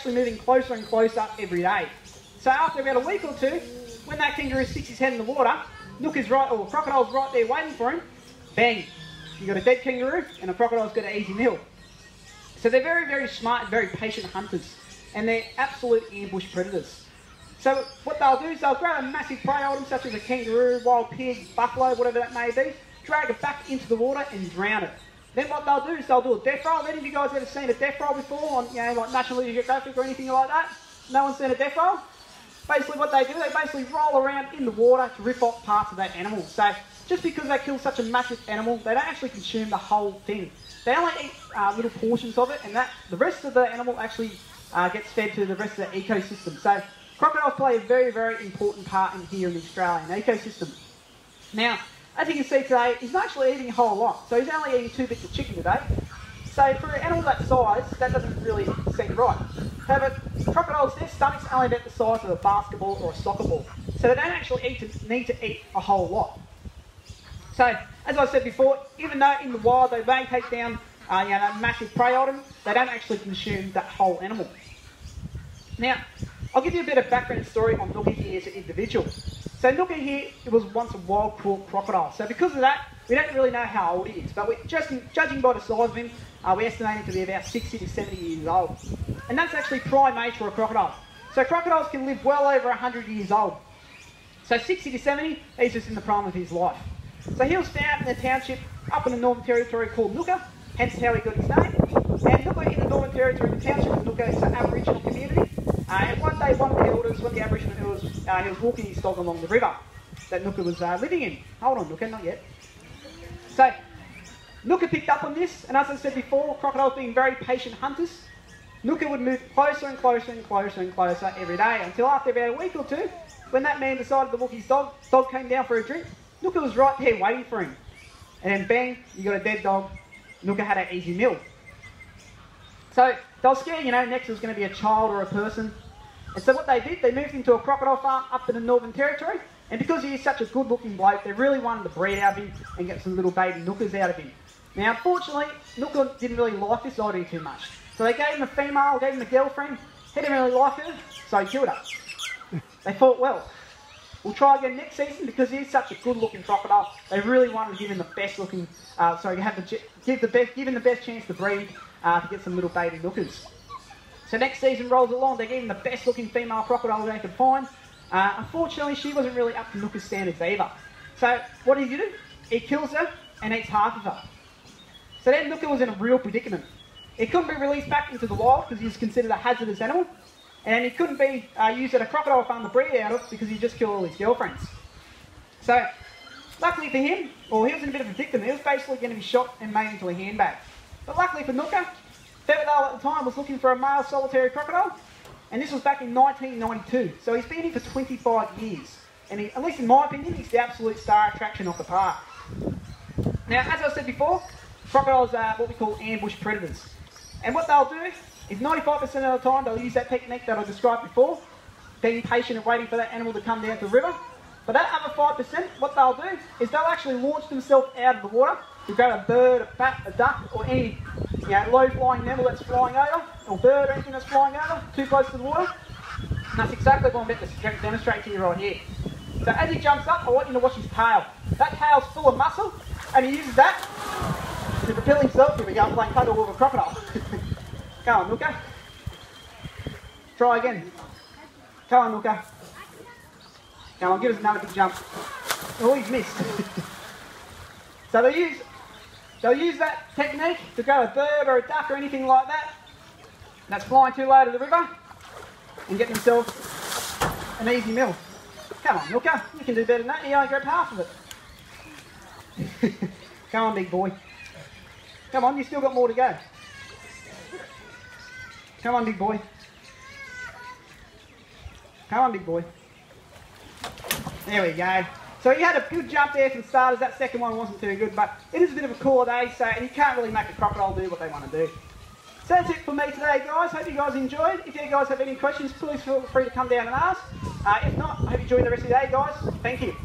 actually moving closer and closer every day. So after about a week or two, when that kangaroo sticks his head in the water, Nooka's right, or Crocodile's right there waiting for him, bang, you got a dead kangaroo and a crocodile's got an easy meal. So they're very, very smart and very patient hunters, and they're absolute ambush predators. So what they'll do is they'll grab a massive prey item such as a kangaroo, wild pig, buffalo, whatever that may be, drag it back into the water and drown it. Then what they'll do is they'll do a death roll. Have any of you guys ever seen a death roll before on, you know, like National Geographic or anything like that? No one's seen a death roll? Basically what they do, they basically roll around in the water to rip off parts of that animal. So just because they kill such a massive animal, they don't actually consume the whole thing. They only eat little portions of it, and the rest of the animal actually gets fed to the rest of the ecosystem. So crocodiles play a very, very important part here in the Australian ecosystem. Now, as you can see today, he's not actually eating a whole lot. So he's only eating 2 bits of chicken today. So for an animal that size, that doesn't really seem right. However, crocodiles, their stomach's only about the size of a basketball or a soccer ball. So they don't actually need to eat a whole lot. So, as I said before, even though in the wild they may take down a massive prey item, they don't actually consume that whole animal. Now, I'll give you a bit of background story on Nooka here as an individual. So Nooka here, it was once a wild caught crocodile. So because of that, we don't really know how old he is, but judging by the size of him, we estimate him to be about 60 to 70 years old. And that's actually prime age for a crocodile. So crocodiles can live well over 100 years old. So 60 to 70, he's just in the prime of his life. So he was found in a township up in the Northern Territory called Nooka, hence how he got his name. And Nooka in the Northern Territory, the township of Nooka is an Aboriginal community. And one day, one of the elders, one of the Aboriginal elders, he was walking his dog along the river that Nooka was living in. Hold on, Nooka, not yet. So Nooka picked up on this, and as I said before, crocodiles being very patient hunters, Nooka would move closer and closer and closer and closer every day until after about a week or two, when that man decided to walk his dog came down for a drink, Nooka was right there waiting for him. And then bang, you got a dead dog. Nooka had an easy meal. So they were scared, next was going to be a child or a person. And so what they did, they moved him to a crocodile farm up in the Northern Territory. And because he is such a good looking bloke, they really wanted to breed out of him and get some little baby Nookas out of him. Now unfortunately, Nooka didn't really like this idea too much. So they gave him a female, gave him a girlfriend. He didn't really like her, so he killed her. They thought, well, we'll try again next season because he is such a good looking crocodile. They really wanted to give him the best looking, give him the best chance to breed to get some little baby Nookas. So next season rolls along, they gave him the best looking female crocodile they could find. Unfortunately, she wasn't really up to Nooka's standards either. So what did he do? He kills her and eats half of her. So then Nooka was in a real predicament. He couldn't be released back into the wild because he was considered a hazardous animal. And he couldn't be used at a crocodile farm to breed out of because he just killed all his girlfriends. So, luckily for him, well, he was in a bit of a predicament. He was basically going to be shot and made into a handbag. But luckily for Nooka, Featherdale at the time was looking for a male solitary crocodile. And this was back in 1992. So he's been here for 25 years. And he, at least in my opinion, he's the absolute star attraction of the park. Now, as I said before, crocodiles are what we call ambush predators. And what they'll do is 95% of the time they'll use that technique that I described before, being patient and waiting for that animal to come down to the river. But that other 5%, what they'll do is they'll actually launch themselves out of the water to grab a bird, a bat, a duck, or any low-flying mammal that's flying over, or bird or anything that's flying over, too close to the water. And that's exactly what I'm about to demonstrate to you right here. So as he jumps up, I want you to watch his tail. That tail's full of muscle, and he uses that to propel himself. Here we go, I'm playing cuddle with a crocodile. Come on, Nooka. Try again. Come on, Nooka. Come on, give us another big jump. Oh, he's missed. So they'll use that technique to grab a bird or a duck or anything like that that's flying too low to the river and get themselves an easy meal. Come on, Nooka. You can do better than that. You only grab half of it. Come on, big boy. Come on, you still got more to go. Come on, big boy. Come on, big boy. There we go. So he had a good jump there for the starters. That second one wasn't too good, but it is a bit of a cooler day, so and you can't really make a crocodile do what they want to do. So that's it for me today, guys. Hope you guys enjoyed. If you guys have any questions, please feel free to come down and ask. If not, I hope you enjoy the rest of the day, guys. Thank you.